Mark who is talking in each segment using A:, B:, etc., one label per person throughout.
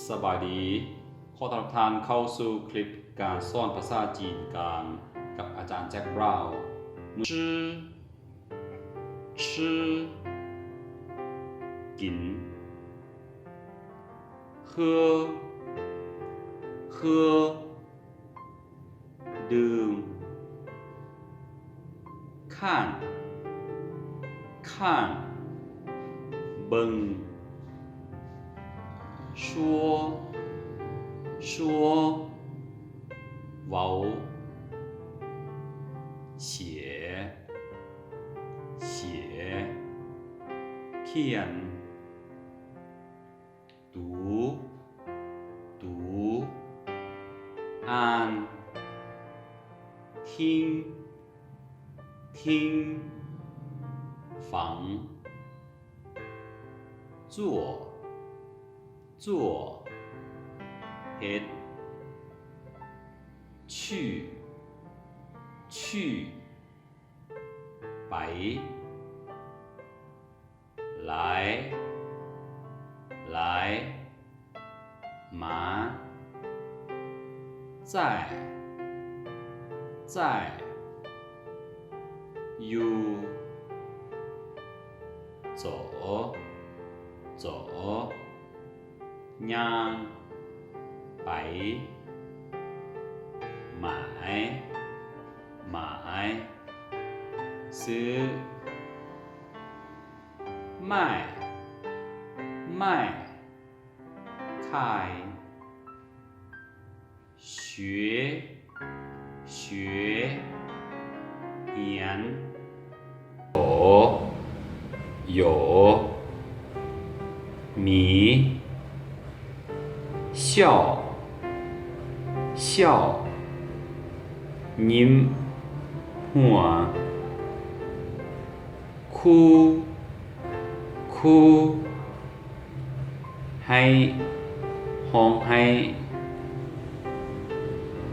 A: สบายดีขอต้อนรับท่านเข้าสู่คลิปการสอนภาษาจีนกลางกับอาจารย์แจ็คบราวน์ชื่อกิน喝ดื่ม看เบิ่ง说เว้า写เขียน读อ่าน听ฟัง做เฮ็ด去ไป来มา在อยู่走ย่างไปหมายซื้อ卖ขาย学เรียน有มี笑ยิ้มหัวคู่ให้ห้องให้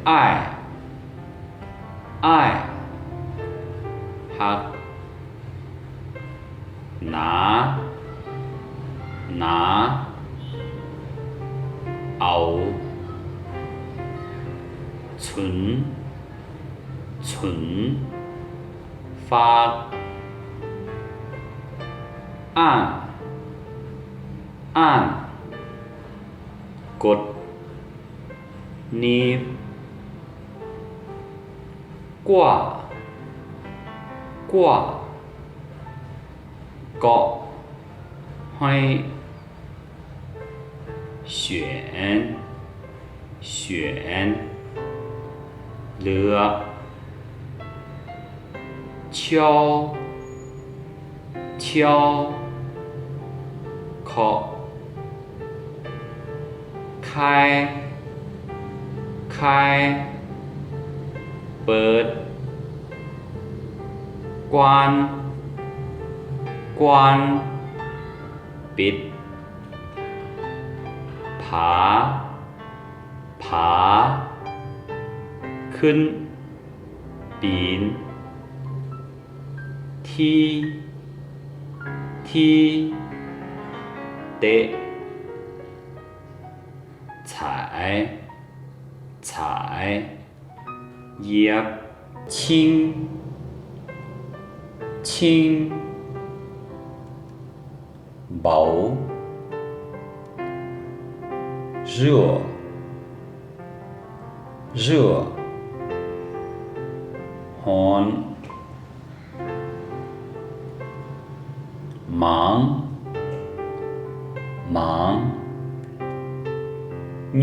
A: อ้ายหักหนาเอาฉุนฝากอ่านกดนีบกว่าเกาะให้选เลือก敲เคาะคายเปิดกวานปิดผาขึ้นปีนที่เตะ踩เหยียบ轻薄热ร้อน忙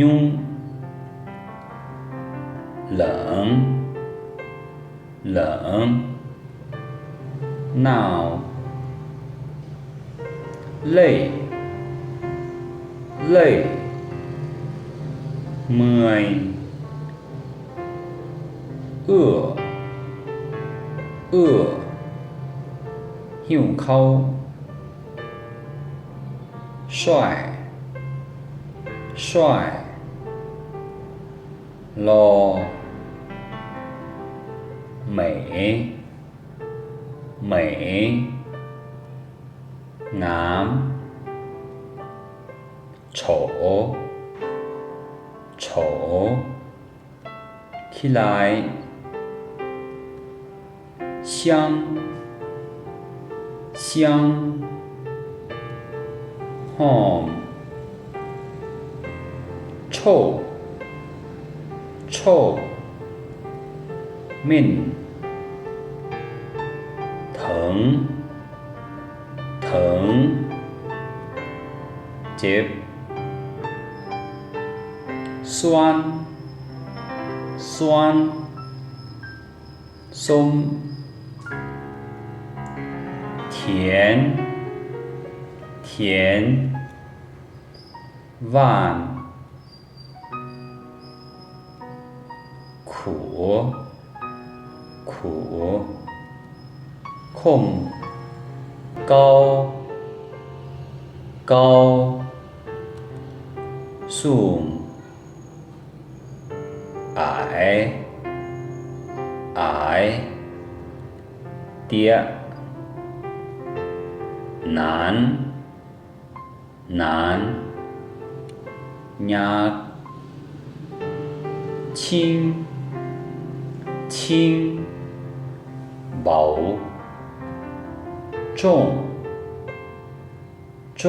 A: ยุ่ง冷หนาว累เมื่อยหิวข้าว帅รอ美งามโฉ丑起来香香หอม臭臭เหม็น疼疼เจ็บ酸酸ส้ม甜甜หวาน苦苦控高高สูง矮矮跌难难ยาก轻轻薄重重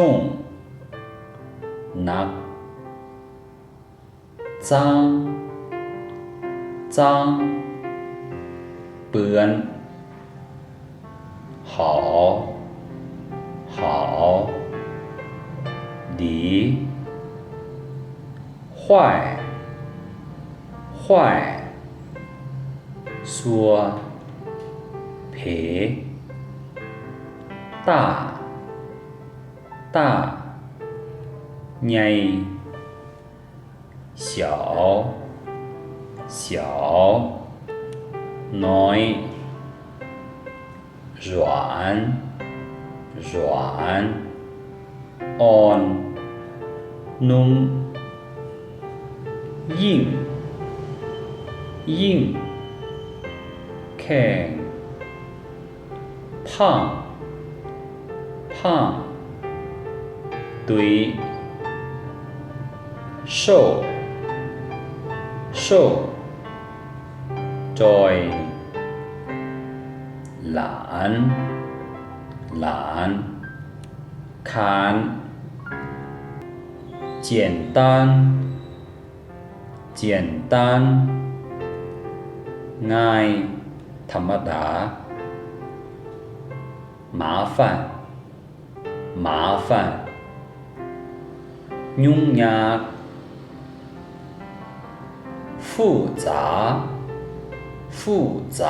A: หนักจางจางเปื้อน好好ดี坏坏ซัวเพ大大ใหญ่小小น้อย软软อ่อนนุ่มยิ่งยิ่งแข็ง胖胖对瘦瘦จอยหลานหลานคาน简单简单ง่ายธรรมดา麻烦麻烦ยุ่งยาก复杂复杂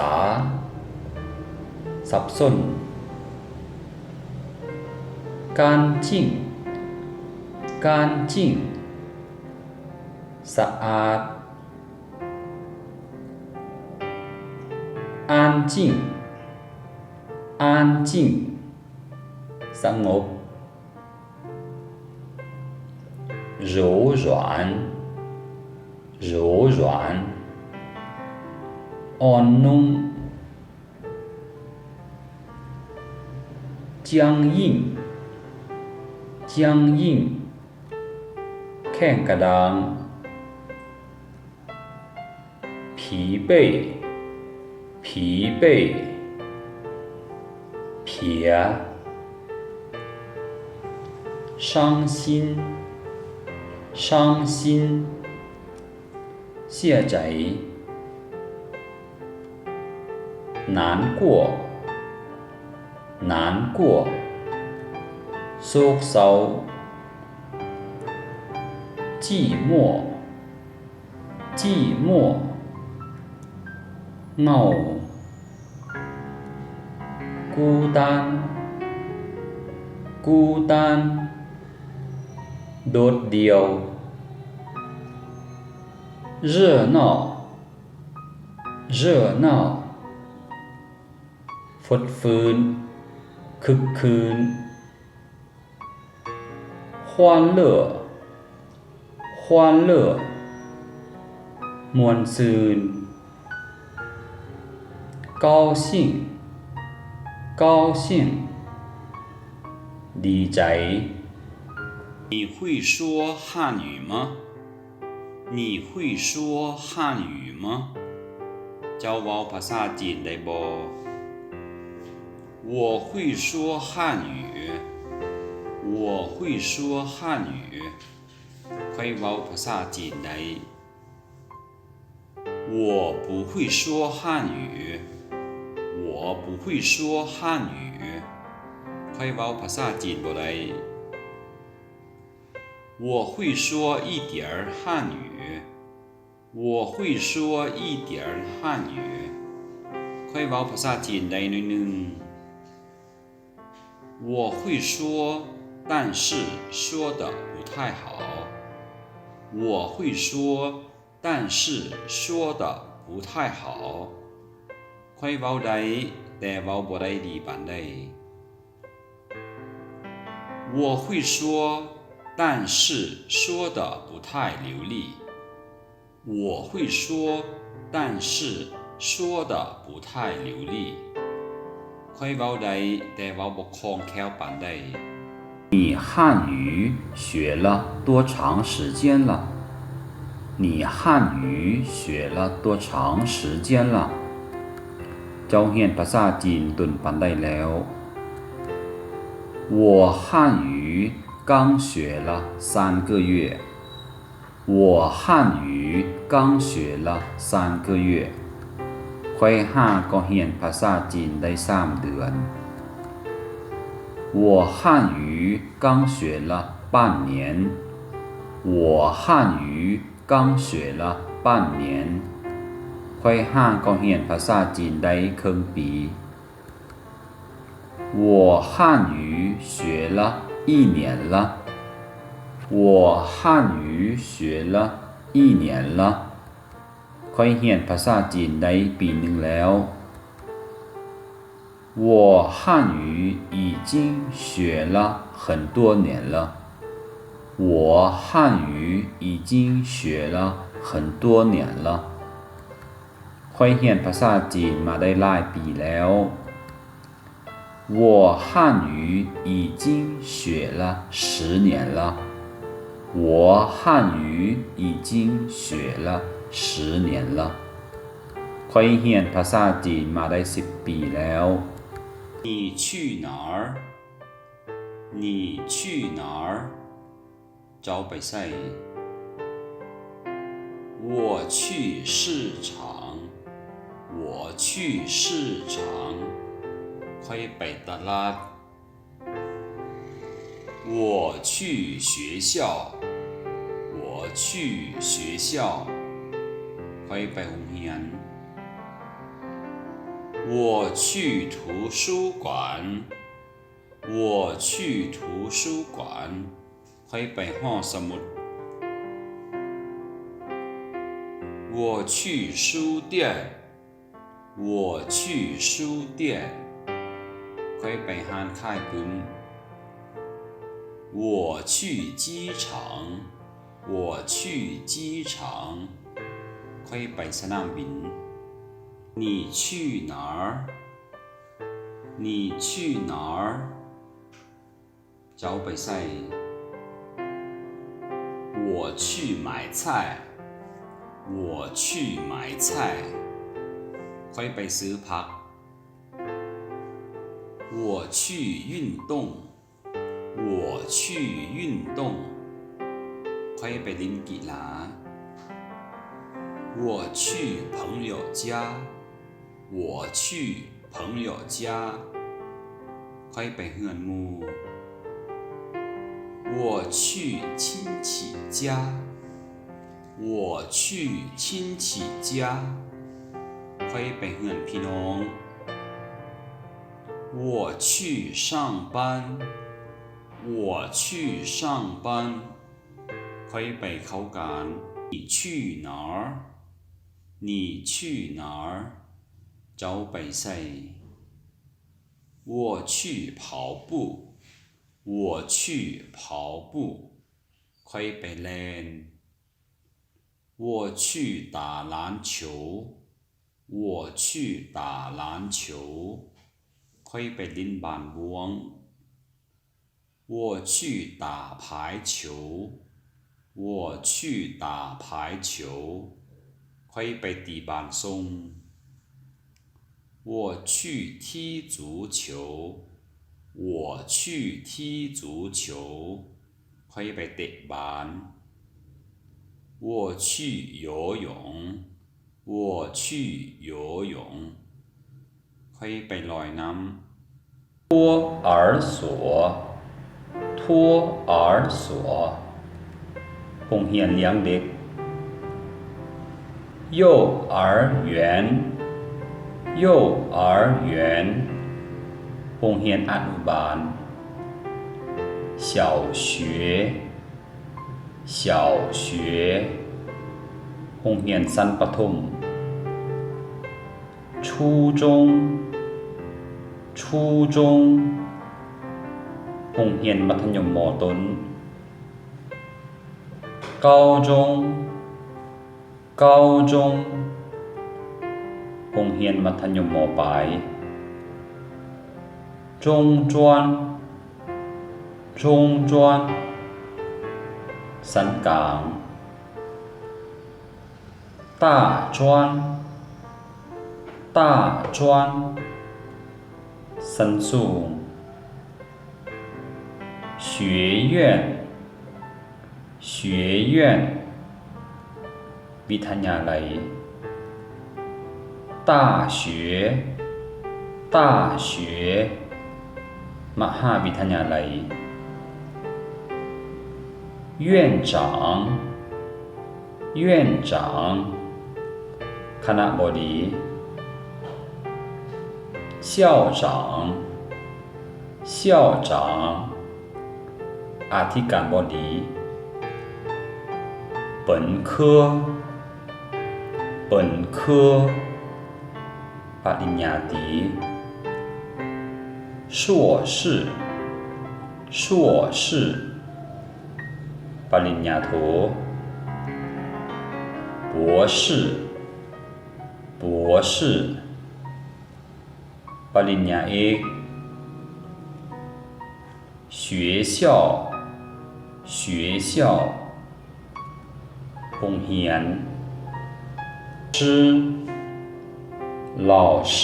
A: สับสน干净干净สะอาด安静安静สงบ柔软柔软อ่อนนุ่ม僵硬僵硬แข็งกระด้าง疲惫疲惫撇伤心伤心เสียใจ难过难过โศกเศร้า寂寞寂寞เหงา孤单孤单โดดเดี่ยว热闹热闹ฟดฟื้นคึกคืน欢乐欢乐มวนซืน高兴高兴ดีใจ你会说汉语吗你会说汉语吗？เจ้าเว้าภาษาจีนได้บ่我会说汉语我会说汉语ข้อยเว้าภาษาจีนได้我不会说汉语我不会说汉语ข้อยเว้าภาษาจีนบ่ได้我会说一点儿汉语我会说一点儿汉语ข้อยเว้าภาษาจีนได้หน่อยนึง我会说但是说得不太好我会说但是说得不太好ข้อยเว้าได้แต่เว้าบ่ได้ดีปานใด我会说但是说得不太流利我会说但是说得不太流利ข้อยเว้าได้แต่เว้าบ่คล่องแคล่วปานใด
B: 你汉语学了多长时间了？你汉语学了多长时间了？เจ้าเรียนภาษาจีนตุนปานใดแล้ว我汉语刚学了3个月。我汉语刚学了3个月。ข้อยก็เรียนภาษาจีนได้3เดือน我汉语刚学了半年。我汉语刚学了半年。ข้อยก็เรียนภาษาจีนได้ครึ่งปี我汉语学了1年了。我汉语学了1年了。ข้อยเรียนภาษาจีนได้ปีหนึ่งแล้ว我汉语已经学了很多年了。我汉语已经学了很多年了。ข้อยเรียนภาษาจีนมาได้หลายปีแล้ว我汉语已经学了10年了。我汉语已经学了10年了。ข้อยเรียนภาษาจีนมาได้10ปีแล้ว
A: 你去哪儿你去哪儿เจ้าไปไส我去市场我去市场ข้อยไปตลาด我去学校我去学校ข้อยไปโรงเรียน我去图书馆我去图书馆ข้อยไปห้องสมุด我去书店我去书店ข้อยไปร้านขายปืน我去机场我去机场ข้อยไปสนามบิน你去哪儿你去哪儿เจ้าไปไส我去买菜我去买菜ข้อยไปซื้อผัก我去运动我去运动ข้อยไปเล่นกีฬา我去朋友家我去朋友家ข้อยไปเฮือนหมู่我去亲戚家我去亲戚家ข้อยไปเฮือนพี่น้อง我去上班我去上班ข้อยไปเข้าการ你去哪儿你去哪儿เจ้าไปไส我去跑步我去跑步ข้อยไปเล่น我去打篮球我去打篮球ข้อยไปเล่นบาสบ่วง我去打排球我去打排球ค่อยไปตีบานทรง我去踢足球我去踢足球ค่อยไปเตะบาน我去游泳我去游泳ค่อยไปลอยน้ำ
B: 托儿所托儿所โรงเรียนเลี้ยงเด็ก幼儿园幼儿园โรงเรียนอนุบาล小学小学โรงเรียนชั้นประถม初中初中โรงเรียนมัธยมม.ต้น高中高中โรงเรียนมัธยมม.ปลาย中专中专ชั้นกลาง大专大专ชั้นสูง学院学院วิทยาลัย大学大学มหาวิทยาลัย院长院长คณบดี校长校长อธิการบดี本科本科ปริญญาตรี硕士硕士ปริญญาโท博士博士ปริญญาเอก学校学校โรงเรียน师老师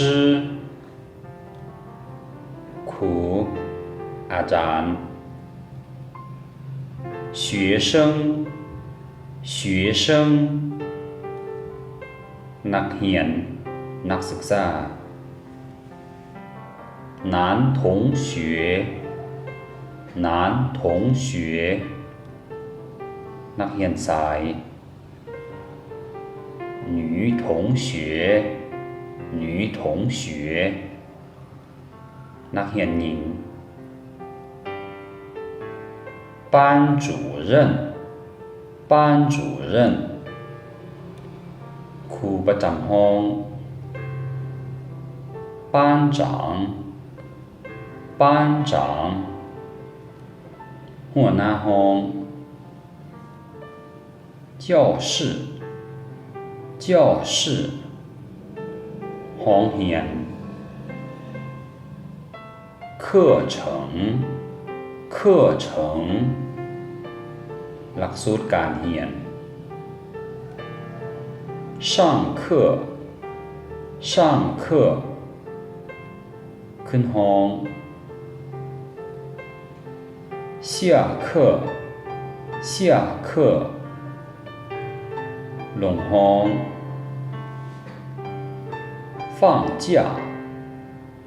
B: ครูอาจารย์学生学生นักเรียนนักศึกษา男同学男同学นักเรียนชาย女同学女同学นักเรียนหญิง班主任班主任ครูประจำห้อง班长班长หัวหน้าห้อง教室教室ห้องเรียน课程课程หลักสูตรการเรียน上课上课ขึ้นห้อง下课下课ลงห้อง放假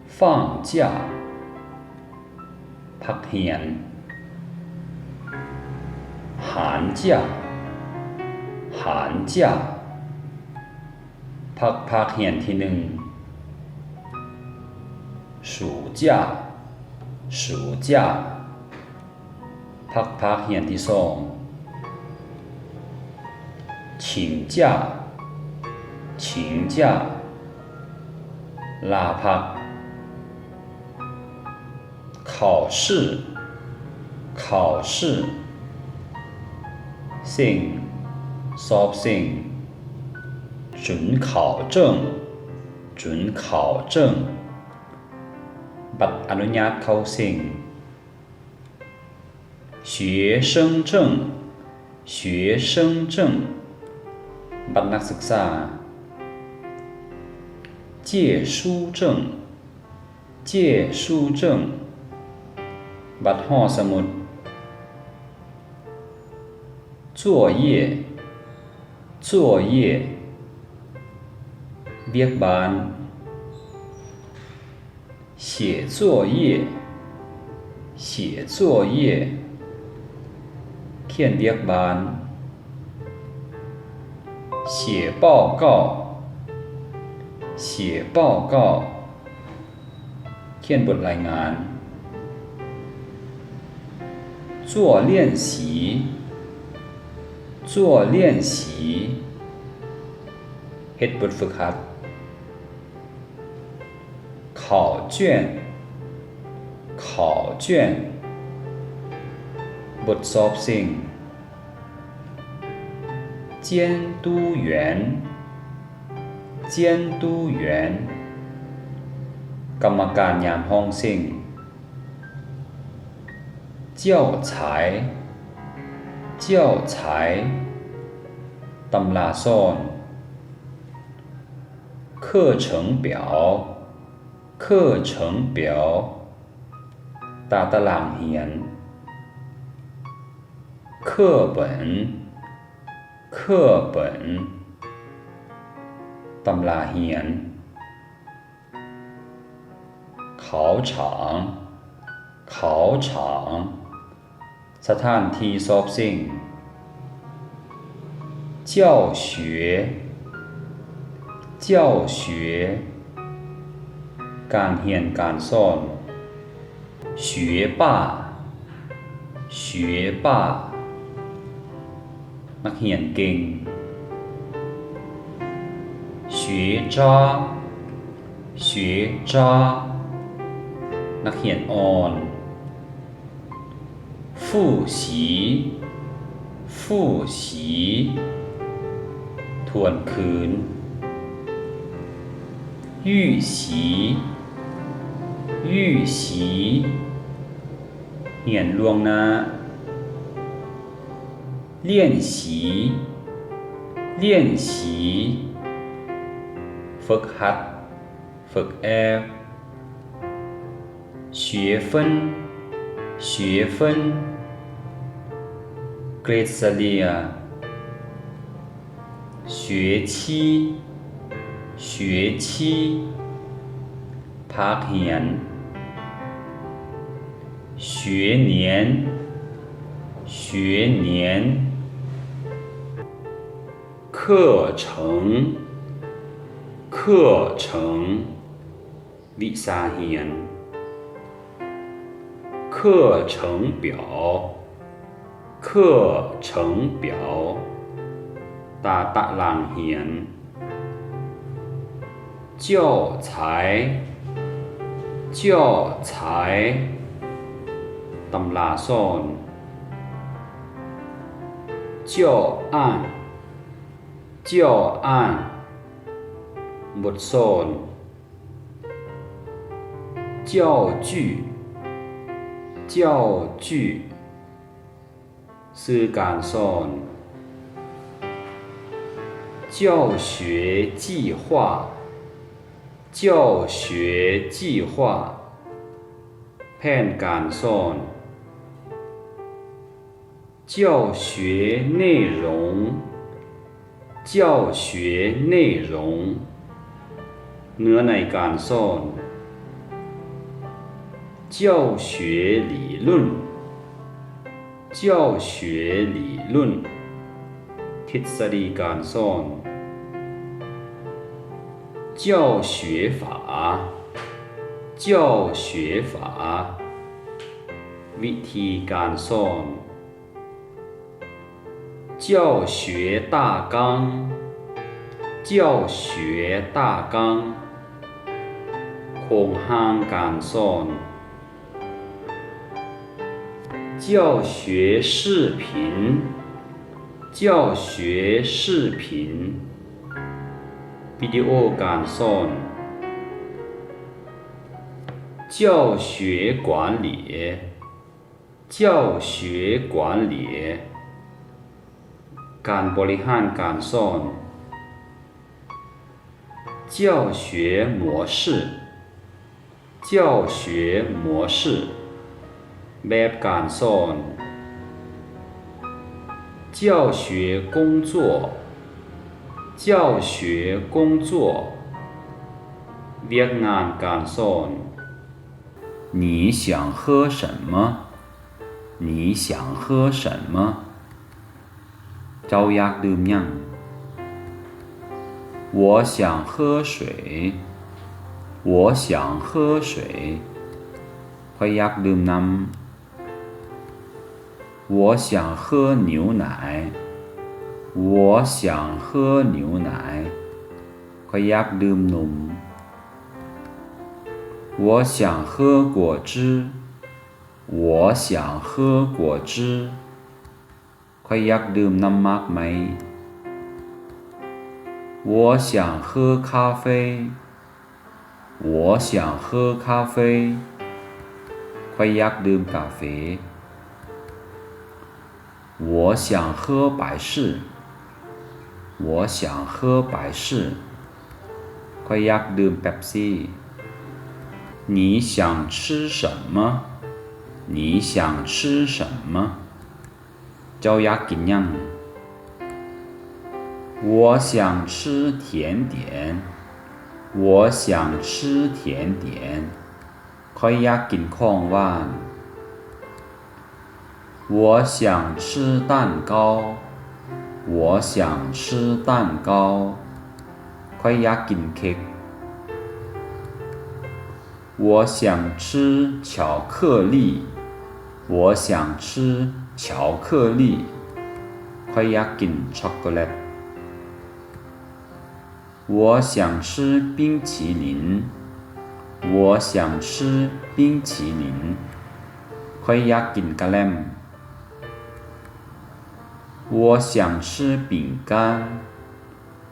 B: 放假พักเรียน寒假寒假พักเรียนที่หนึ่ง暑假暑假พักเรียนที่สอง请假请假ลาพัก考试考试สิ่งสอบสิ่ง准考证准考证บัตรอนุญาตเข้าสิ่ง学生证学生证บัตรนักศึกษา借书证借书证บัตรห่อสมุด作业作业เบียกบาน写作业写作业เขียนเบียกบาน写报告写报告เขียนบทรายงาน做练习做练习เฮ็ดบทฝึกหัด考卷考卷บทสอบสิ่ง监督员监督员กรรมการยามห้องสิ่ง教材教材ตำราสอน课程表课程表ตารางเรียน课本课本ตำราเรียน考场考场สถานที่สอบสิ่ง教学教学การเรียนการสอน学霸学霸นักเรียนเก่ง学渣学渣นักเรียนอ่อน复习复习ทวนคืน预习预习เรียนล่วงหน้า练习练习ฝึกหัดฝึกแอบ学分学分เกรดเฉลี่ย学期学期ภาคเรียน学年学年课程课程วิชาเรียน课程表课程表ตารางเรียน教材教材ตำราสอน教案教案บทสอน教具教具สื่อการสอน教学计划教学计划แผนการสอน教学内容教学内容เนื้อในการสอน教学理论教学理论ทฤษฎีการสอน教学法教学法วิธีการสอน教学大纲教学大纲โครงห้างการสอน教学视频教学视频วิดีโอการสอน教学管理教学管理การบริหารการสอน教学模式教学模式แบบการสอน教学工作教学工作เรียกงานการสอน你想喝什么你想喝什么เจ้าอยากดื่มหยัง我想喝水我想喝水ข้อยอยากดื่มน้ำ我想喝牛奶我想喝牛奶ข้อยอยากดื่มนม我想喝果汁我想喝果汁ข้อยอยากดื่มน้ำมากไหม我想喝咖啡我想喝咖啡ข้อยอยากดื่มกาแฟ我想喝百事我想喝百事ข้อยอยากดื่มเป๊ปซี่你想吃什么你想吃什么เจ้าอยากกินหยัง我想吃甜点我想吃甜点ข้อยอยากกินของหวาน我想吃蛋糕我想吃蛋糕ข้อยอยากกินเค้ก我想吃巧克力我想吃巧克力ข้อยอยากกินช็อกโกแลต我想吃冰淇淋我想吃冰淇淋ข้อยอยากกินกะแล่ม我想吃饼干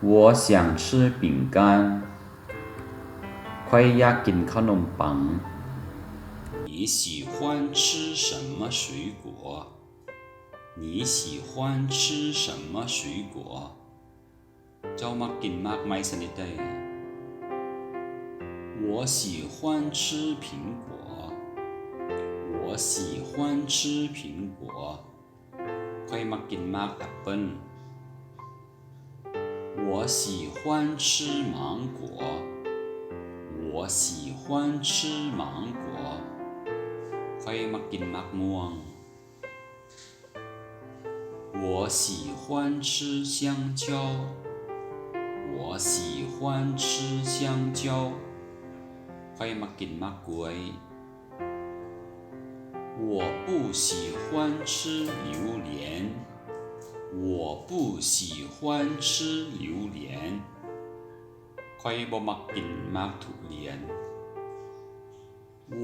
B: 我想吃饼干ข้อยอยากกินขนมปัง
A: 你喜欢吃什么水果你喜欢吃什么水果เจ้ามักกินมากไหมสนิทใด我喜欢吃苹果我喜欢吃苹果ข้อยมักกินมากแอปเปิ้ล我喜欢吃芒果我喜欢吃芒果ข้อยมักกินมากม่วง我喜欢吃香蕉我喜欢吃香蕉ข้อยมักกินมากกล้วย我不喜欢吃榴莲我不喜欢吃榴莲ข้อยบ่มักกินมากทุเรียน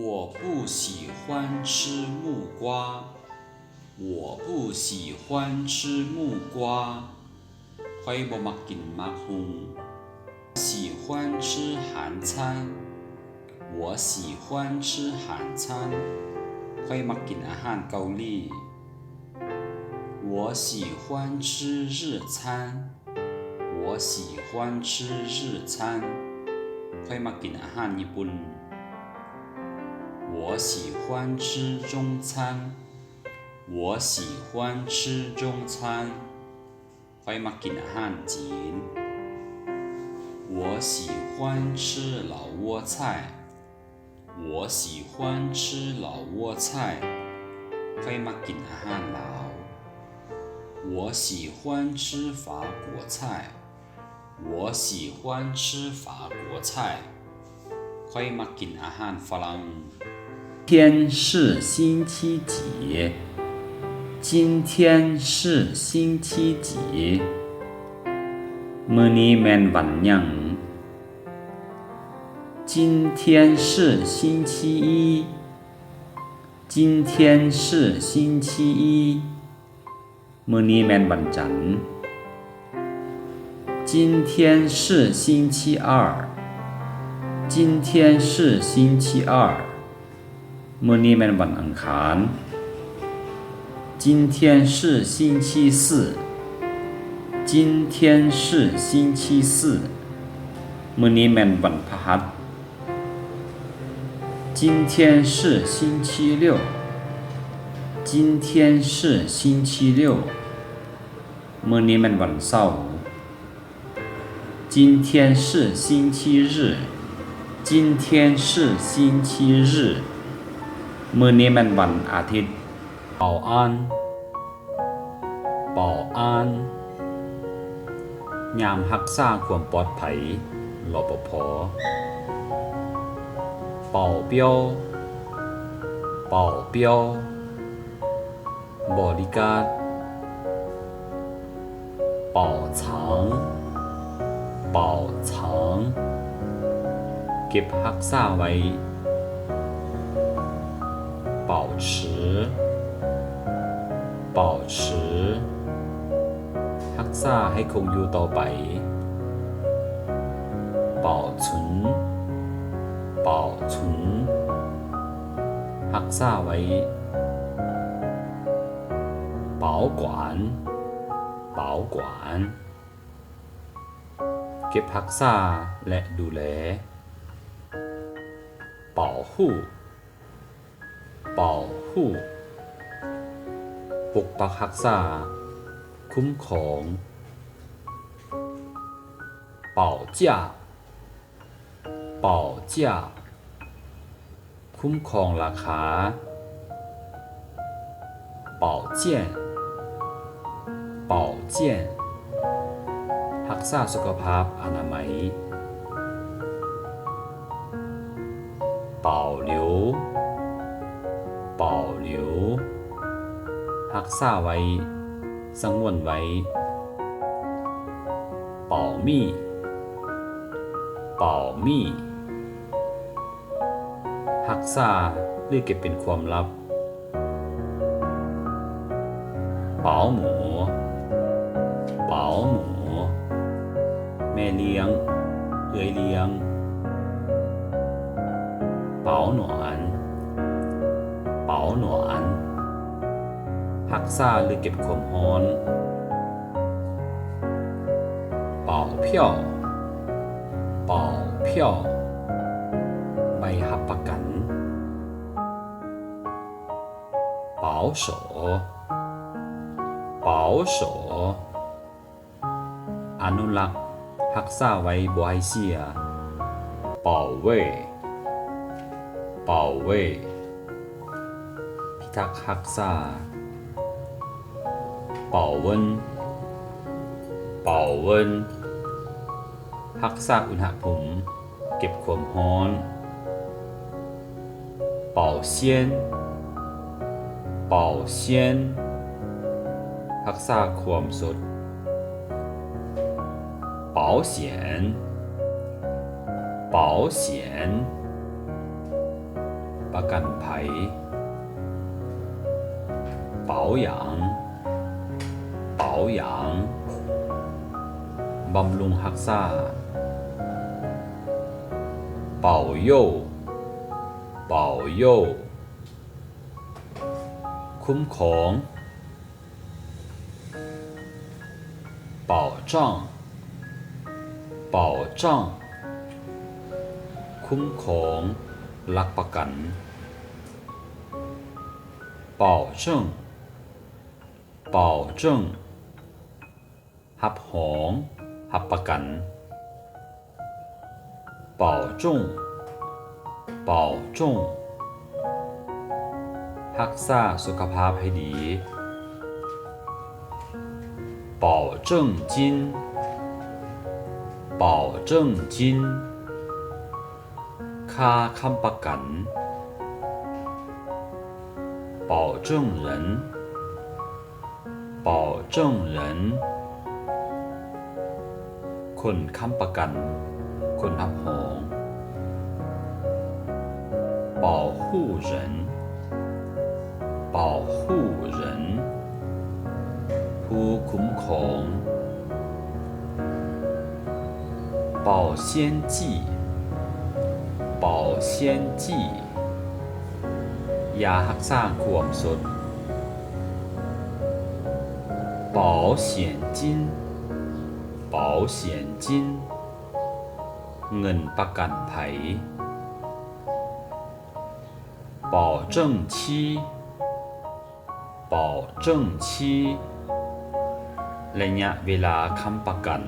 A: 我不喜欢吃木瓜我不喜欢吃木瓜ข้อยบ่มักกินมากหุง喜欢吃韩餐我喜欢吃韩餐ข้อยมักกินอาหารเกาหลี我喜欢吃日餐我喜欢吃日餐ข้อยมักกินอาหารญี่ปุ่น我喜欢吃中餐我喜欢吃中餐ข้อยมักกินอาหารจีน我喜欢吃老挝菜我喜欢吃老挝菜ข้อยมักกินอาหารลาว我喜欢吃法国菜我喜欢吃法国菜ข้อยมักกินอาหารฝรั่ง
B: 天是星期几今天是星期几มื้อนี้แม่นวันหยัง今天是星期一今天是星期一มื้อนี้แม่นวันจันทร์今天是星期二今天是星期二มื้อนี้แม่นวันอังคาร今天是星期四今天是星期四มื้อนี้แม่นวันพฤหัส今天是星期六今天是星期六มื้อนี้แม่นวันเสาร์今天是星期日今天是星期日มื้อนี้แม่นวันอาทิตย์保安保安ยามรักษาความปลอดภัยรปภ保镖保镖บริการ保藏保藏เก็บรักษาไว้保持保持รักษาให้คงอยู่ต่อไป保存保存รักษาไว้保管保管เก็บรักษาและดูแล保护保护ปกปักรักษาคุ้มครอง保价保价คุ้มครองราคา保健保健รักษาสุขภาพอนามัย保留保留รักษาไว้สงวนไว้保密保密รักษาหรือเก็บเป็นความลับ保姆保姆แม่เลี้ยงเอื้อยเลี้ยง保暖保暖รักษาหรือเก็บความร้อน保票保票ใบรับประกัน保守保守อนุรักษ์รักษาไว้บ่ให้เสีย保卫保卫พิทักษ์รักษา保温保温รักษาอุณหภูมิเก็บความร้อน保鲜保鲜รักษาความสด保险保险ประกันภัย保养保养บำรุงรักษา保佑保佑คุ้มครอง保障保障คุ้มครองหลักประกัน保证保证รับรองรับประกัน保重保重รักษาสุขภาพให้ดี保证金保证金ค่าค้ำประกัน保证人保证人คนค้ำประกันคนรับรอง保护人保护人ผู้คุ้มครอง保鲜剂保鲜剂ยารักษาความสด保险金保险金เงินประกันภัย保证期保证期ระยะเวลาค้ำประกัน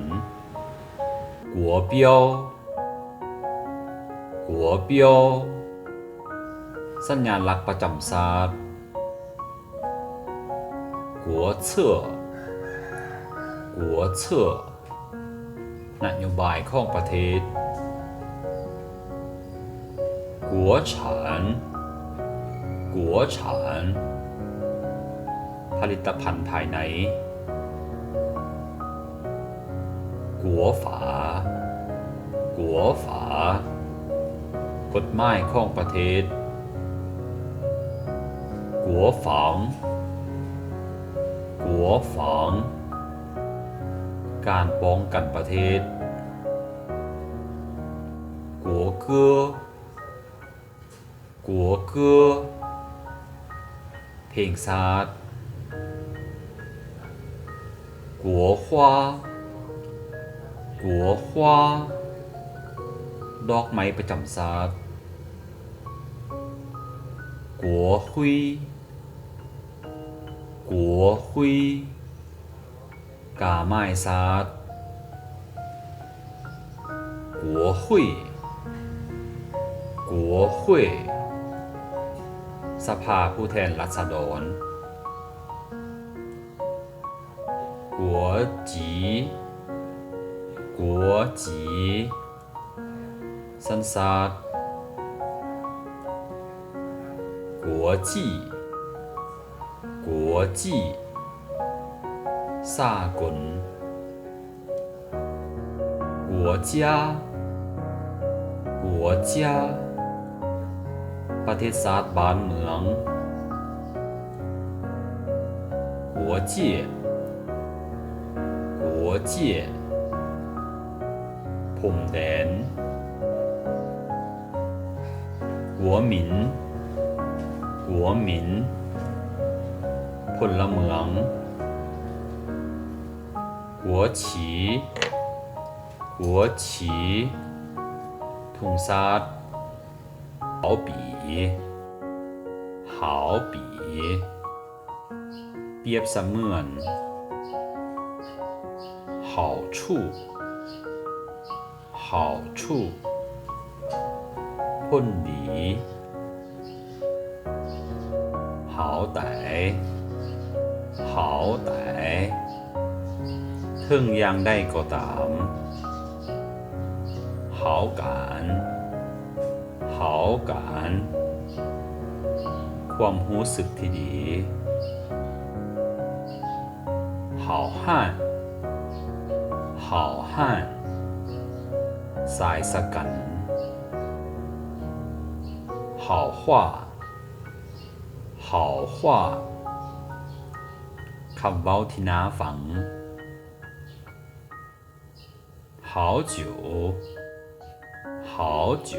B: กัวเปียวกัวเปียวสัญลักษณ์ประจำชาติกัวเชื่อกัวเชื่อนโยบายของประเทศกัวฉานกัวฉานผลิตภัณฑ์ภายในกัวฝากัวฝากฎหมายของประเทศกัวฝังกัวฝังการป้องกันประเทศกัวเกือกัวเกือเพลงชาติกัวฮวากัวฮวาดอกไม้ประจำชาติกัวหุยกัวหุยกาไม้ชาติกัวหุยกัวหุยสภาผู้แทนราษฎรกัวจีกัวจีสันชาติกัวจีกัวจีสากลกัวจ้ากัวจ้าประเทศชาติบ้านเมืองกัวเจี๋ยกัวเจี๋ยพรมแดนกัวหมินกัวหมินพลเมืองกัวฉีกัวฉีธงชาติ好比好比เปรียบเสมือน好处好处ผลดี好歹好歹ถึงอย่างใดก็ตาม好感好感ความรู้สึกที่ดี好汉好汉สายสกัน好话好话คำเว้าที่น่าฟัง好久好久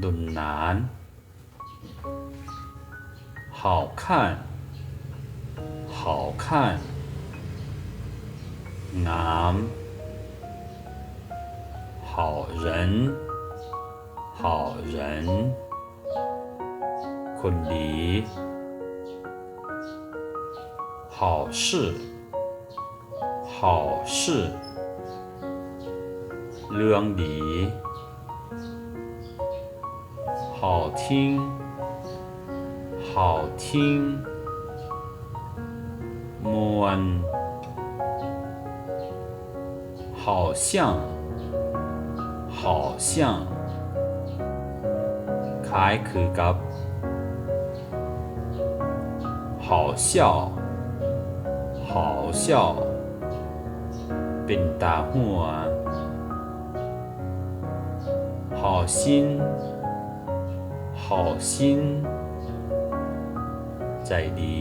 B: ดุนนาน好看好看งาม好人好人คนดี好事好事เรื่องดี好听好听มวน好像好像คล้ายคือกับ好笑好笑เป็นตาหัว好心好心ใจดี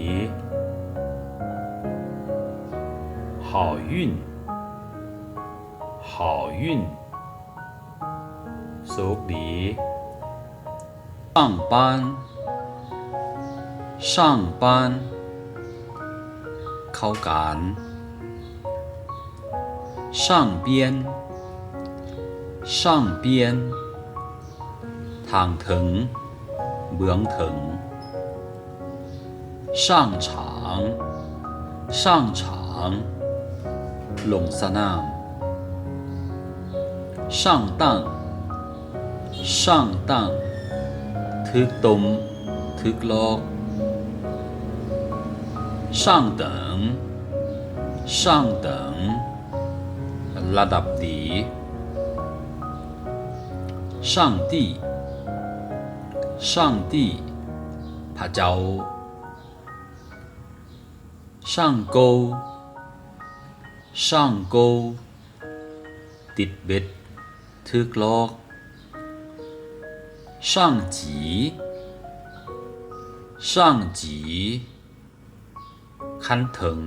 B: 好运好运โชคดี上班上班เข้าการ上边上边ทางถึงเบื้องถึง上场上场ลงสนาม上当上当ทึกตมทึกลอก上等上等ระดับดี上帝上帝พระเจ้า上钩上钩ติดเบ็ดทึกลอก上级上级ขั้นถึง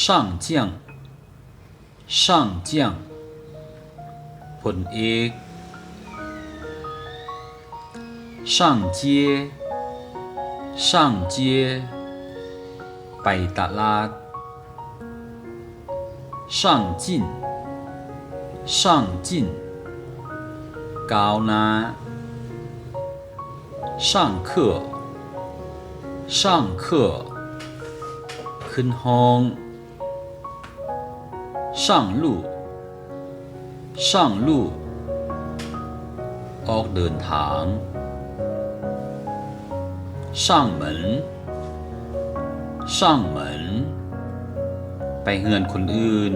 B: 上将上将พลเอก上街上街ไปตลาด上进上进ก้าวหน้า上课上课ขึ้นห้อง上路上路ออกเดินทาง上门上门ไปเฮือนคนอื่น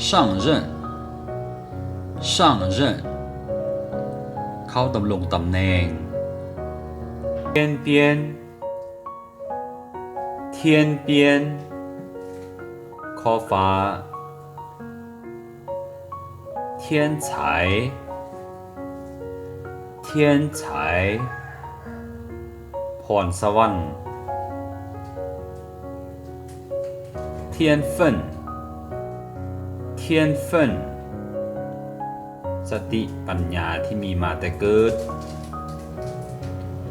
B: 上任上任เข้าดำรงตำแหน่ง天边天边ขอบฟ้า天才天才พรสวรรค์天分天分สติปัญญาที่มีมาแต่เกิด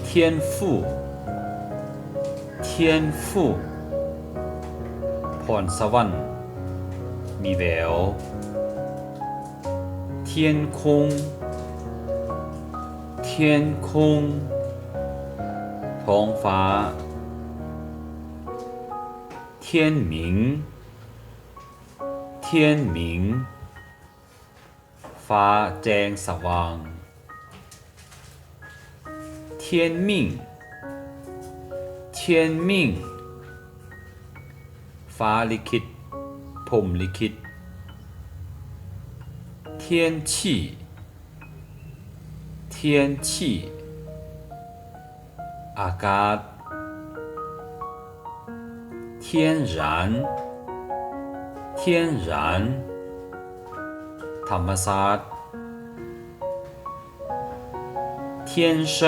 B: 天赋天赋พรสวรรค์มีแวว天空天空ท้องฟ้า天明天明ฟ้าแจ้งสว่าง天命天命ฟ้าลิขิตพรหมลิขิต天气天气อากาศ天然天然ธรรมศาสตร์天生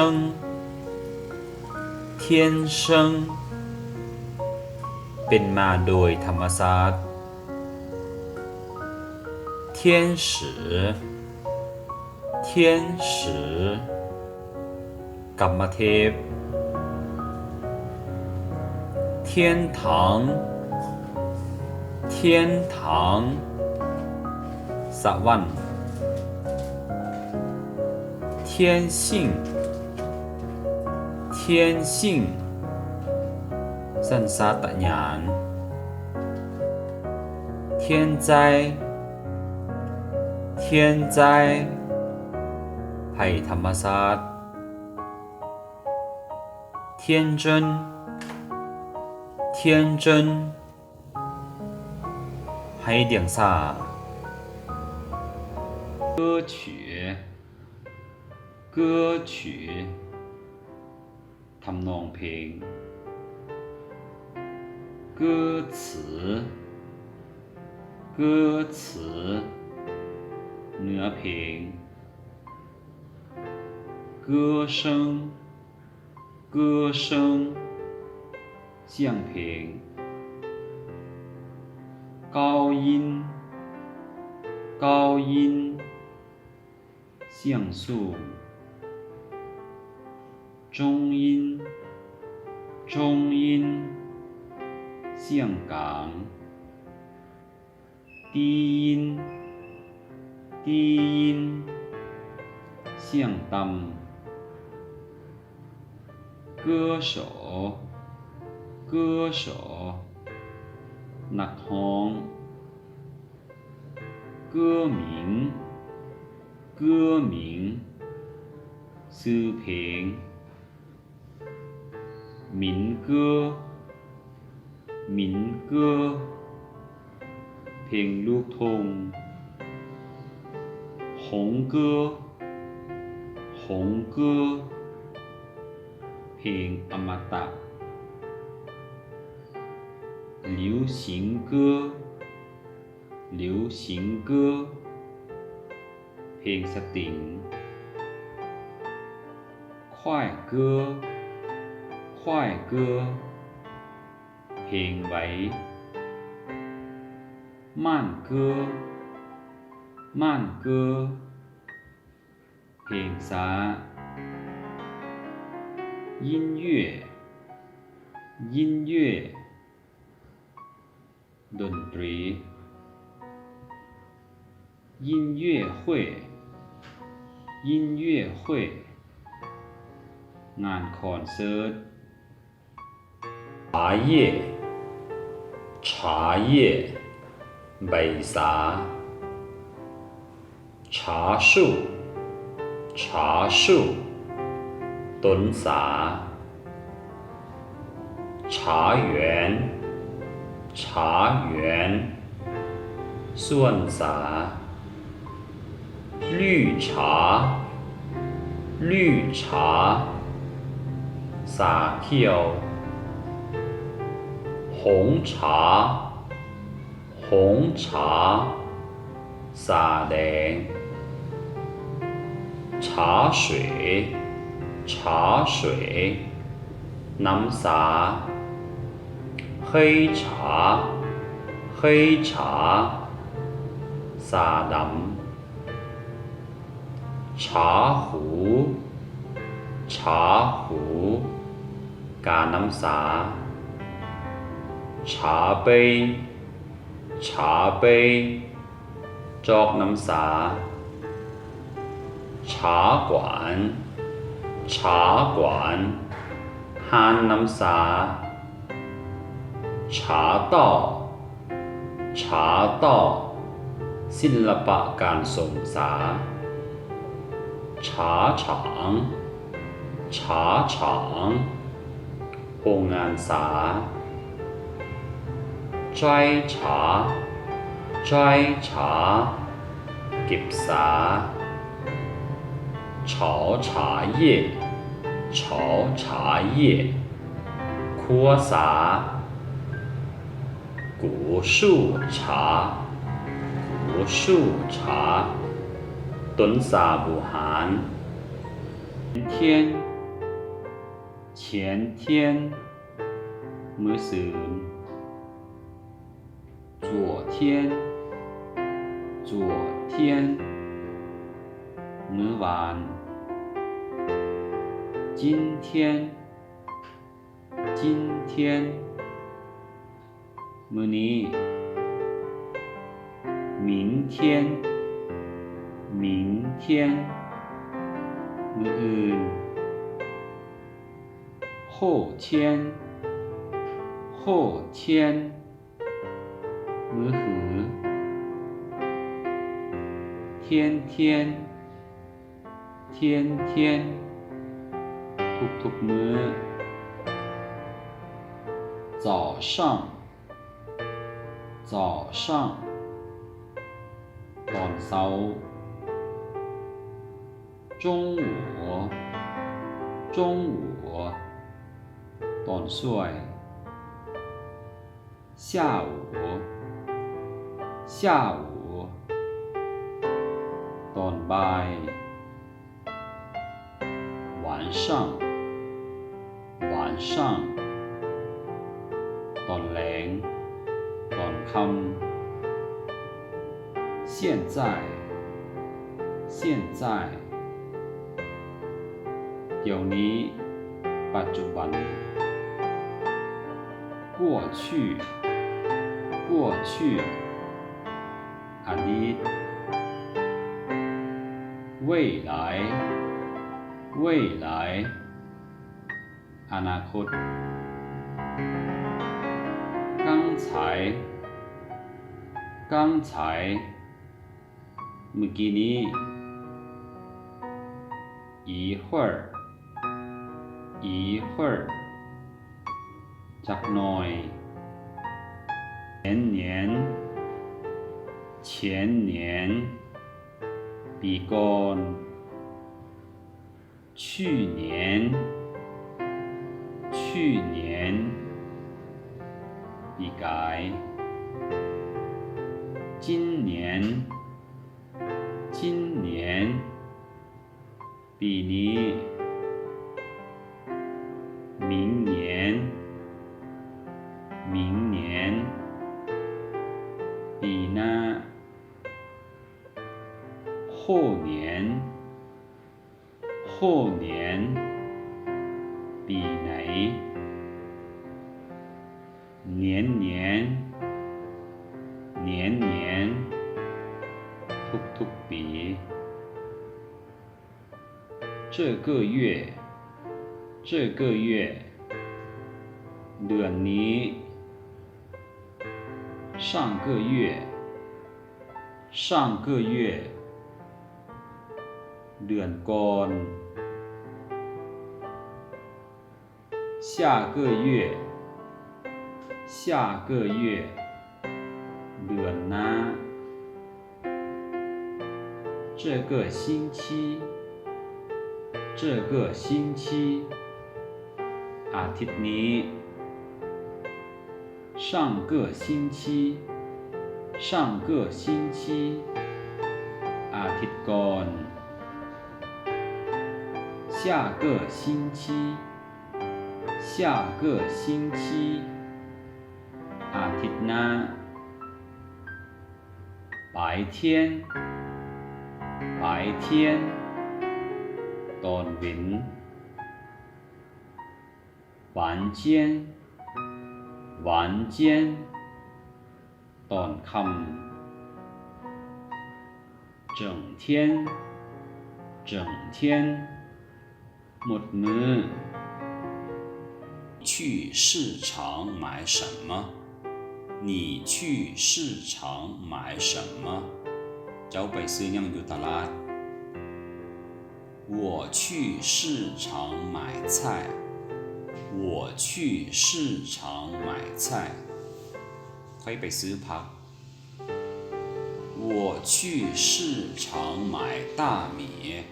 B: 天生เป็นมาโดยธรรมศาสตร์天使天使กัมมเทพ天堂天堂สวรรค์天性天性สัญชาตญาณ天灾天灾ภัยธรรมศาสตร์天真天真ให้เดียงสา歌曲歌曲ทำนองเพลง歌词歌词เนื้อเพลง歌声歌声เสียงเพลง高音高音像素中音中音
A: เสียงกลาง低音低音เสียงต่ำ歌手歌手นักร้อง歌名歌名ชื่อเพลง民歌民歌เพลงลูกทุ่ง红歌红歌เพลงอมตะ流行歌流行歌เพลงสตริง快歌快歌เพลงไว้慢歌慢歌เพลงช้า音乐音乐ดนตรี音乐会音乐会งานคอนเสิร์ต
B: 茶叶茶叶ใบสา茶树茶树ต้นสา茶园茶园ส่วนสา绿茶绿茶สาเขียว红茶红茶สาแดง茶水茶水น้ำสา黑茶黑茶สาดำ茶壶茶壶กาน้ำสา茶杯茶杯จอกน้ำสา茶馆茶馆ห้านน้ำสา茶道茶道ศิลปะการส่งสา茶厂茶厂โรงงานสา摘茶摘茶เก็บสา炒茶叶炒茶叶คั่วสา古树茶古树茶ต้นสาบูหาร
A: 前天前天มื้อซืน昨天昨天มื้อวาน今天今天มื้อนี้明天明天มื้ออื่น后天后天มื้อหือ天天天天ทุกๆมื้อ早上早上ตอนเช้า中午中午ตอนสวย下午下午ตอนบ่าย晚上晚上ตอนแลงตอนค่ำ现在现在เดี๋ยวนี้ปัจจุบัน过去过去อดีต未来未来อนาคต刚才刚才เมื่อกี้นี้一会儿一会儿จักหน่อย前年前年ปีก่อน去年去年ปีกาย今年今年ปีนี้明年明年ปีหน้า后年后年ปีไหน年年年年ทุกปี这个月这个月เดือนนี้上个月上个月เดือนก่อน下个月下个月เดือนหน้า这个星期这个星期อาทิตย์นี้上个星期上个星期อาทิตย์ก่อน下个星期下个星期อาทิตย์หน้า白天白天ตอนเย็น晚间晚间ตอนค่ำ整天整天หมดมือ去市场买什么你去市场买什么เจ้าไปซื้อหยังอยู่ตลาด我去市场买菜我去市场买菜ค่อยไปซื้อผัก我去市场买大米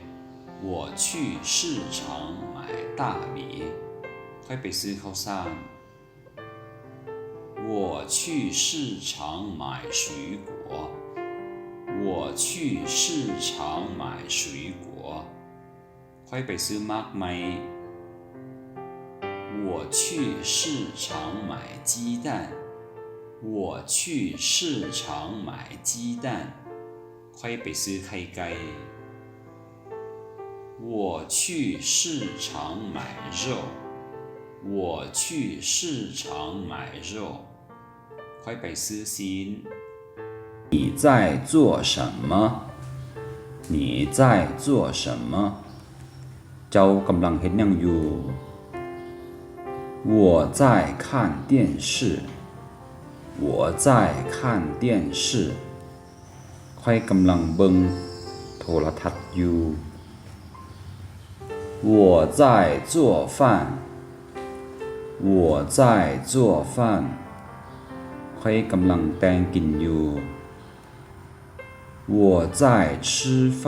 A: 我去市场买大米ค่อยไปซื้อข้าวสาร我去市场买水果我去市场买水果ค่อยไปซื้อมากไหม我去市场买鸡蛋我去市场买鸡蛋ค่อยไปซื้อไข่ไก่我去市场买肉我去市场买肉ค่อยไปซื้อซีน
B: 你在做什么你在做什么เจ้ากำลังเฮ็ดหยังอยู่我在看电视我在看电视ค่อยกำลังเบิ่งโทรทัศน์อยู่我在做饭我在做饭ค่อยกำลังแต่งกินอยู่我在吃饭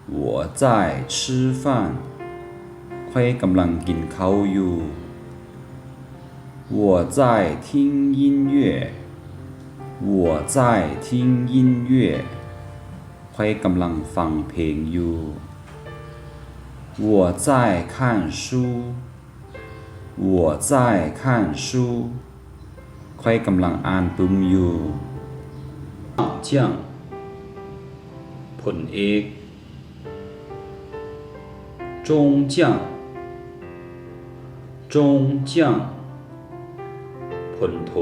B: 我在吃饭ค่อยกำลังกินข้าวอยู่我在听音乐我在听音乐ค่อยกำลังฟังเพลงอยู่我在看书我在看书ค่อยกำลังอ่านตุมอยู่
A: เจียงพลเอก中将中将ผลโท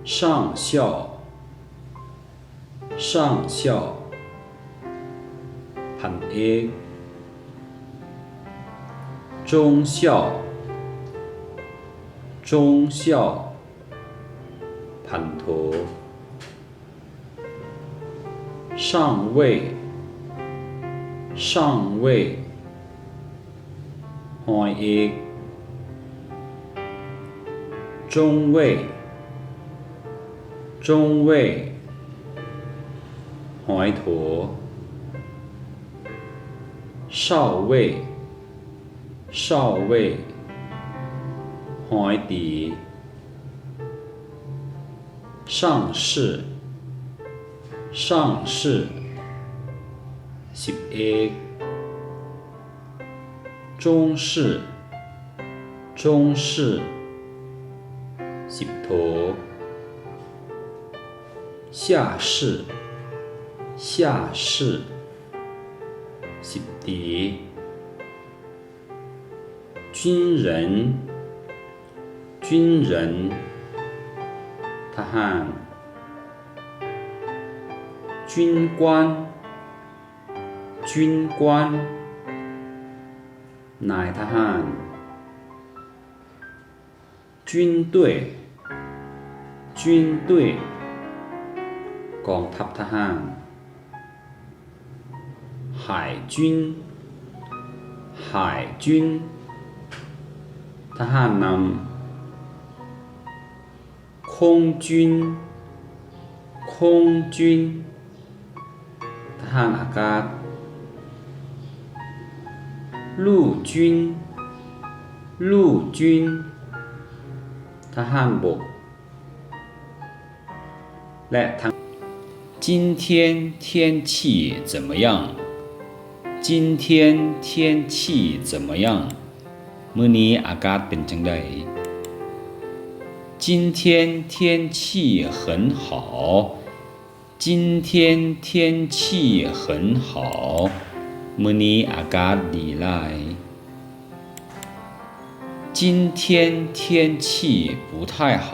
A: 上校上校พันเอก中校中校พันโท上尉上尉หอยเอก中尉中尉หอยโถ少尉少尉หอยตี上士上士สิบเอก中士中士สิบโท下士下士สิบตี军人军人ทหาร军官军官นายทหาร军队军队กองทัพทหาร海军海军ทหารนำ空军空军ทหารอากาศ陆军陆军ทหารบกและทั้ง今天天气怎么样今天天气怎么样มื้อนี้อากาศเป็นจังได今天天气很好今天天气很好มื้อนี้อากาศดีหลาย今天天气不太好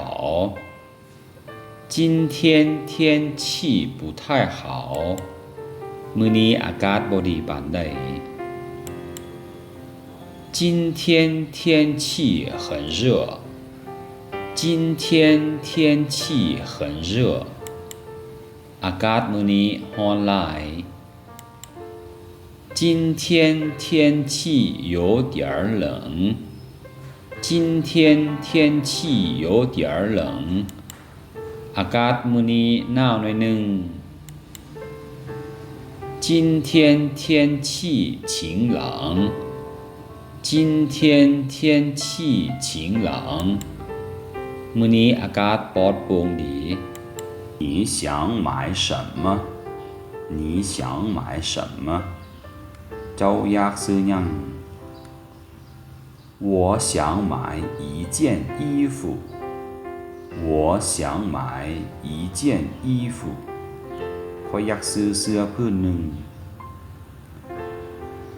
A: 今天天气不太好มื้อนี้อากาศบ่ดีปานใด今天天气很热今天天气很热อากาศมื้อนี้ร้อนหลาย今天天气有点冷今天天气有点冷อากาศมื้อนี้หนาวหน่อยหนึ่ง今天天气晴朗今天天气晴朗มื้อนี้อากาศปลอดโปร่งดี你想买什么你想买什么เจ้าอยากซื้อหยัง我想买一件衣服我想买一件衣服ข้อยอยากซื้อเสื้อผืนหนึ่ง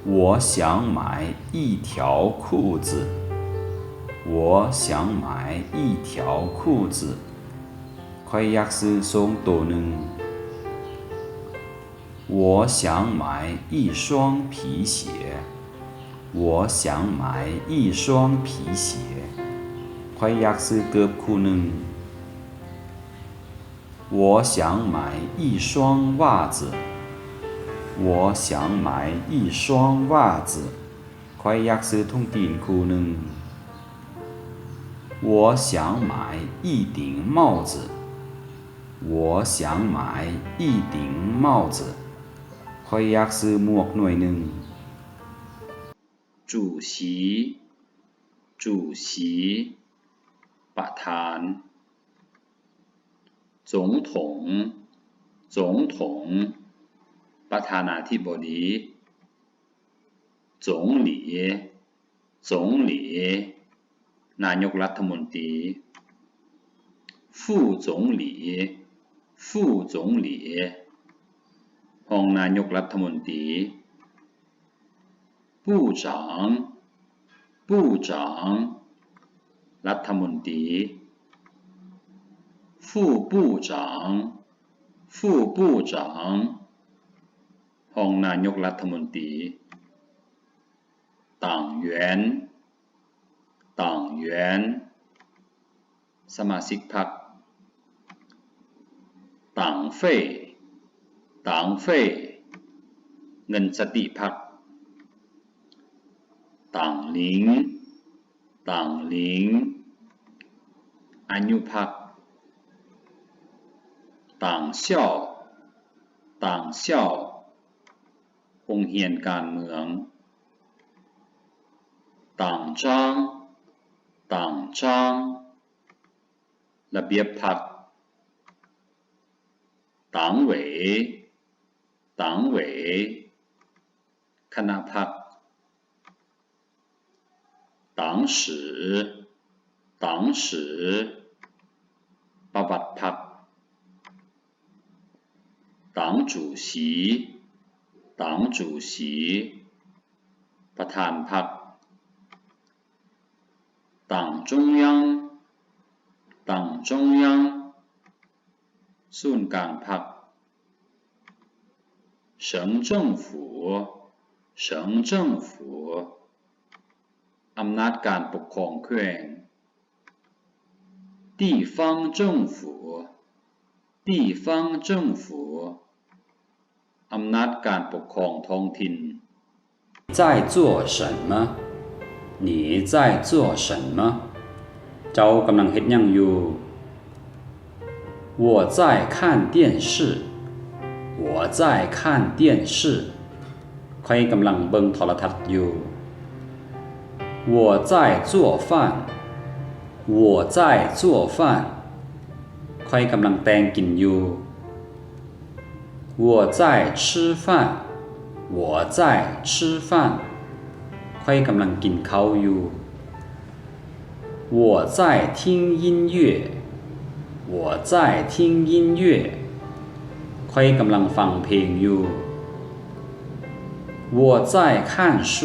A: 我想买一条裤子我想买一条裤子ข้อยอยากซื้อทรงตัวหนึ่ง我想买一双皮鞋我想买一双皮鞋ข้อยอยากซื้อเกือบคู่หนึ่ง我想买一双袜子我想买一双袜子ข้อยอยากซื้อถุงตีนคู่หนึ่ง我想买一顶帽子我想买一顶帽子ข้อยอยากซื้อหมวกหน่วยหนึ่ง主席主席ประธาน总统总统ประธานาธิบดี总理总理นายกรัฐมนตรี副总理副总理รองนายกรัฐมนตรี部长部长
B: รัฐมนตรีผู้ผู้จังผู้ผู้จังรองนายกรัฐมนตรี党员党员สมาชิกพรรค党费党费เงินสติพรรค党龄党龄อายุพรรค党校党校โรงเรียนการเมือง党章党章ระเบียบพรรค党委党委คณะพรรค党史党史ประวัติพรรค党主席党主席ประธานพรรค党中央党中央ศูนย์กลางพรรค省政府省政府อำนาจการปกครองแขวง地方政府地方政府อำนาจการปกครองท้องถิ่น
A: 在做什么你在做什么เจ้ากำลังเฮ็ดหยังอยู่我在看电视我在看电视ข้อยกำลังเบิ่งโทรทัศน์อยู่我在做饭我在做饭ข้อยกำลังแต่งกินอยู่我在吃饭我在吃饭ข้อยกำลังกินข้าวอยู่我在听音乐我在听音乐ข้อยกำลังฟังเพลงอยู่我在看书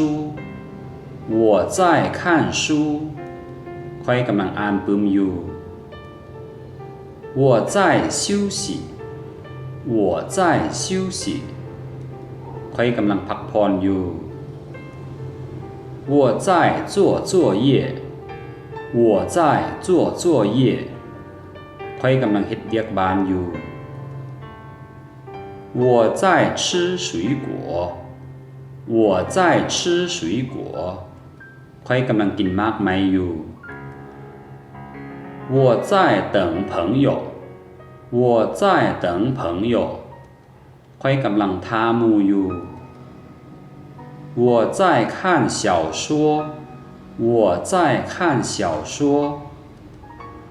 A: 我在看书ข้อยกำลังอ่านปึ้มอยู่我在休息我在休息ข้อยกำลังพักผ่อนอยู่我在做作业我在做作业ข้อยกำลังเฮ็ดเวียกบ้านอยู่我在吃水果我在吃水果ข้อยกำลังกินมากไม้อยู่我在等朋友我在等朋友ข้อยกำลังท่าหมู่อยู่我在看小说我在看小说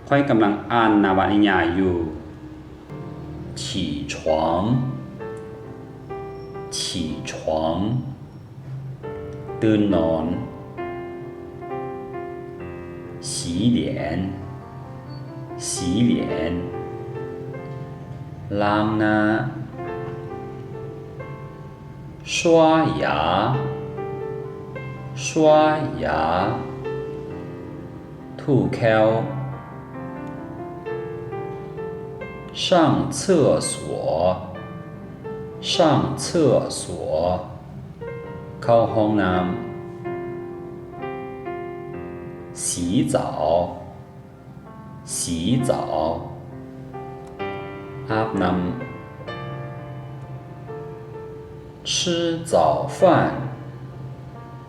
A: ข้อยกำลังอ่านนวนิยายอยู่起床起床ตื่นนอน洗脸洗脸ล้างหน้า刷牙刷牙吐แคล上厕所上厕所เข้าห้องน้ำ洗澡洗澡อาบน้ำ吃早饭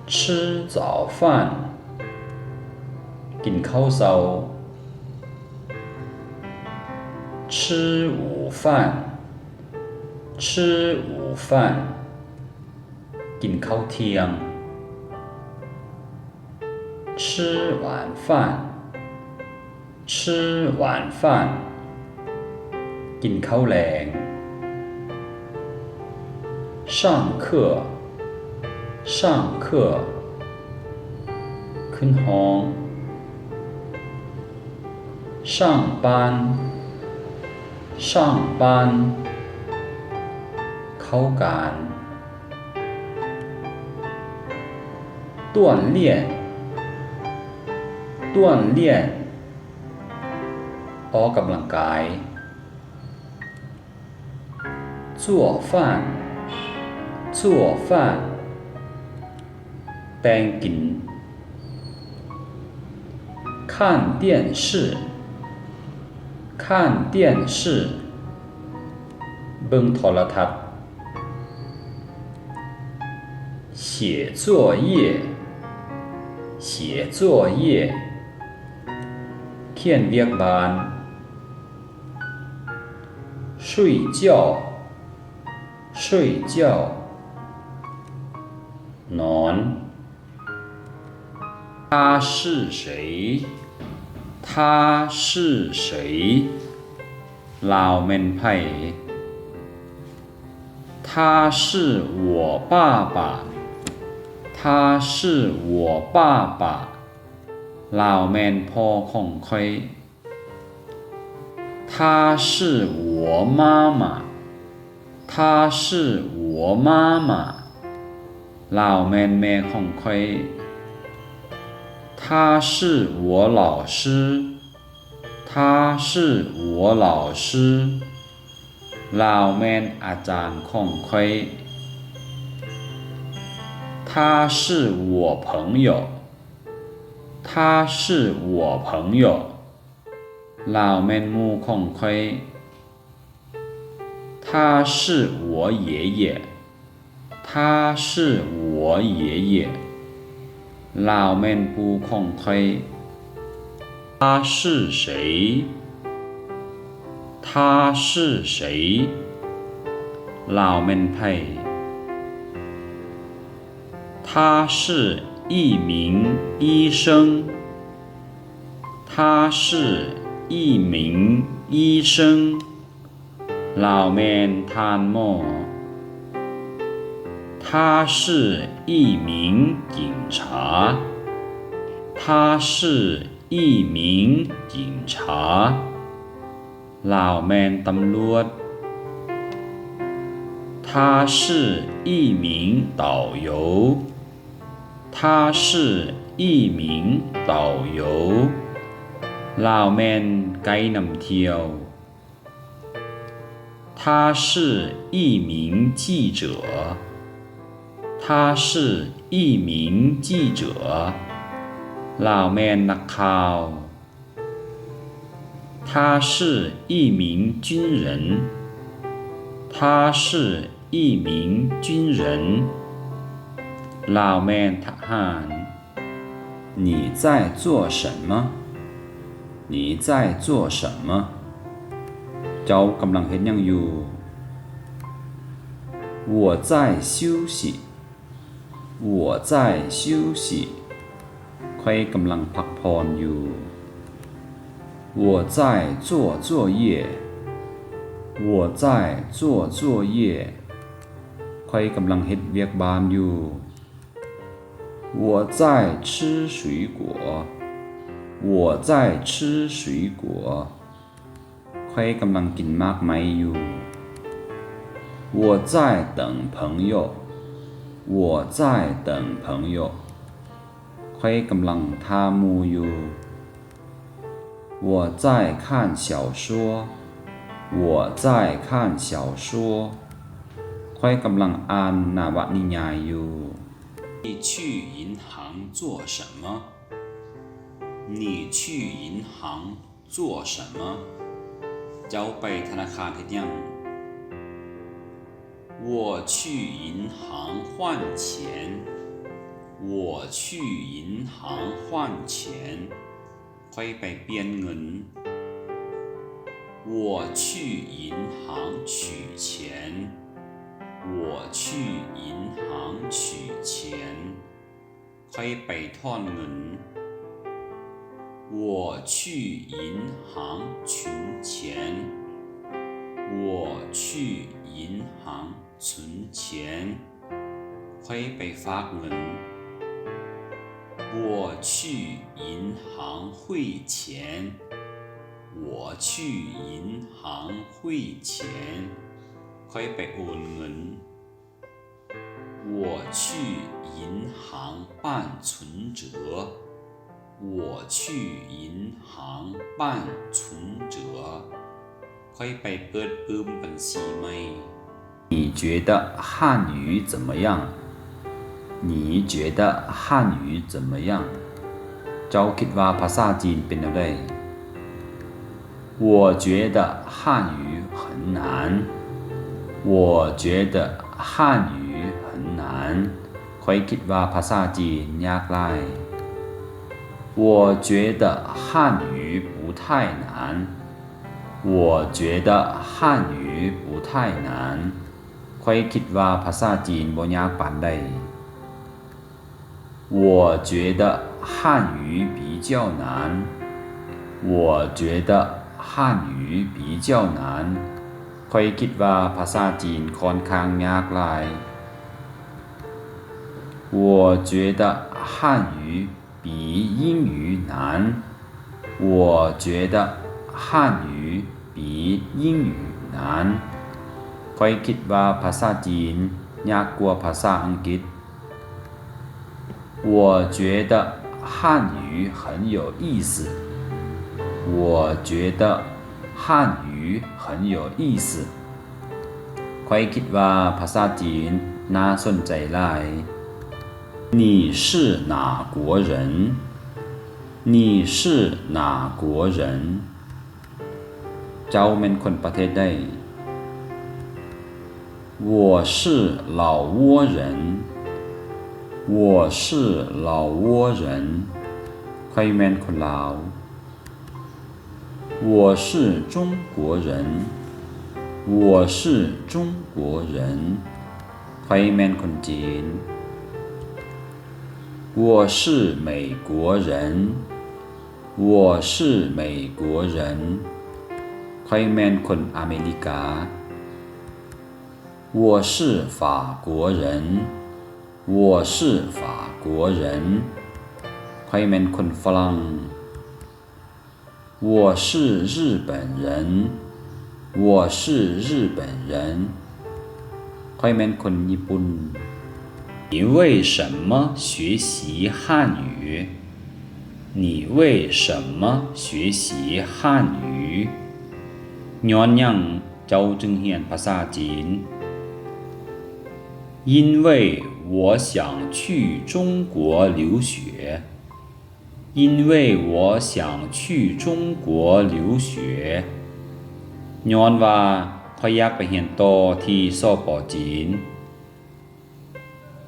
A: 吃早饭กินข้าวเช้า吃午饭吃午饭กินข้าวเที่ยง吃晚饭吃晚饭กินข้าวแลง上课上课ขึ้นห้อง上班上班เข้าการ锻炼锻
B: ต้วนเลี่ยนออกกำลังกาย做饭做饭แปรงกิน看电视看电视เบิ่งโทรทัศน์写作业写作业เขียนเวียกบ้าน睡觉睡觉นอน他是谁他是谁ลาวแม่นไผ他是我爸爸他是我爸爸ลาวแม่นพ่อของข้อย他是我妈妈他是我妈妈ลาวแม่นแม่ของข้อย他是我老师他是我老师ลาวแม่นอาจารย์ของข้อย他是我朋友他是我朋友ลาวแม่นหมู่ของข้อย他是我爷爷他是我爷爷ลาวแม่นปู่ของข้อย他是谁他是谁ลาวแม่นไผ他是一名医生他是一名医生ลาวแม่นท่านหมอ他是一名警察他是一名警察ลาวแม่นตำรวจ他是一名导游他是一名导游ลาวแม่นไกด์นำเที่ยว他是一名记者他是一名记者ลาวแม่นนักข่าว他是一名军人他是一名军人ลาวแม่นทหาร你在做什么你在做什么เจ้ากำลังเฮ็ดหยังอยู่我在休息我在休息ข้อยกำลังพักผ่อนอยู่我在做作业我在做作业ข้อยกำลังเฮ็ดเวียกบ้านอยู่我在吃水果我在吃水果ข้อยกำลังกินมากไม้อยู่我在等朋友我在等朋友ข้อยกำลังท่าหมู่อยู่我在看小说我在看小说ข้อยกำลังอ่านนวนิยายอยู่
A: 你去银行做什么你去银行做什么เจ้าไปธนาคารเฮ็ดหยัง我去银行换钱我去银行换钱ข้อยไปเปลี่ยนเงิน我去银行取钱我去银行取钱ข้อยไปถอนเงิน我去银行存钱我去银行存钱ข้อยไปฝากเงิน我去银行汇钱我去银行汇钱ข้อยไปโอนเงิน我去银行办存折我去银行办存折ค่อยไปเปิดบัญชีใหม่
B: 你觉得汉语怎么样你觉得汉语怎么样เจ้าคิดว่าภาษาจีนเป็นอะไร我觉得汉语很难我觉得汉语很难ค่อยคิดว่าภาษาจีนยากหลาย我觉得汉语不太难我觉得汉语不太难ค่อยคิดว่าภาษาจีนบ่ยากปานใด我觉得汉语比较难我觉得汉语比较难ค่อยคิดว่าภาษาจีนค่อนข้างยากหลาย我觉得汉语比英语难我觉得汉语比英语难ค่อยคิดว่าภาษาจีนยากกว่าภาษาอังกฤษ我觉得汉语很有意思我觉得汉语很有意思ค่อยคิดว่าภาษาจีนน่าสนใจหลาย你是哪国人你是哪国人เจ้าเป็นคนประเทศใด我是老挝人我是老挝人ใครเป็นคนลาว我是中国人我是中国人ใครเป็นคนจีน我是美国人我是美国人ใครเป็นคนอเมริกา我是法国人我是法国人ใครเป็นคนฝรั่ง我是日本人我是日本人ใครเป็นคนญี่ปุ่น你为什么学习汉语你为什么学习汉语ย้อนหยังเจ้าจึงเรียนภาษาจีน因为我想去中国留学因为我想去中国留学ย้อนว่าข้อยอยากไปเรียนต่อที่สป.จีน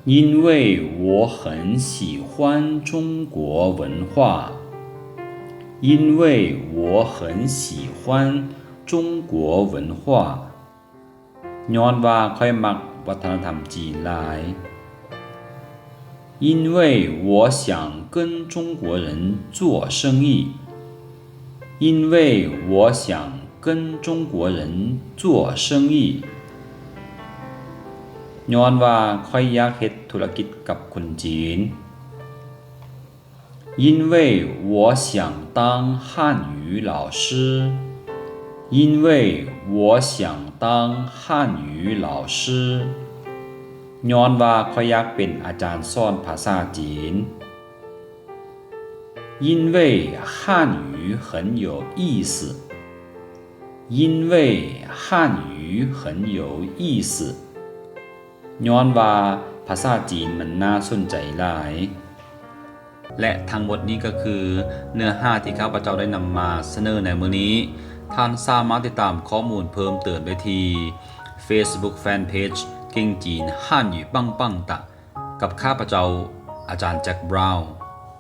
B: 因为我很喜欢中国文化因为我很喜欢中国文化ย้อนว่าข้อยมักวัฒนธรรมจีนหลาย因为我想跟中国人做生意因为我想跟中国人做生意ย้อนว่าข้อยอยากเฮ็ดธุรกิจกับคนจีน因为我想当汉语老师因为我想当汉语老师ย้อนว่าข้อยอยากเป็นอาจารย์สอนภาษาจีน因为汉语很有意思因为汉语很有意思ย้อนว่าภาษาจีนมันน่าสนใจหลายและทั้งหมดนี้ก็คือเนื้อหาที่ข้าพเจ้าได้นำมาเสนอในมื้อนี้ท่านสามารถติดตามข้อมูลเพิ่มเติมได้ที่ Facebook Fanpage เก่งจีนฮั่นอยู่ปังปังตะกับข้าพเจ้าอาจารย์แจ็คบราวน์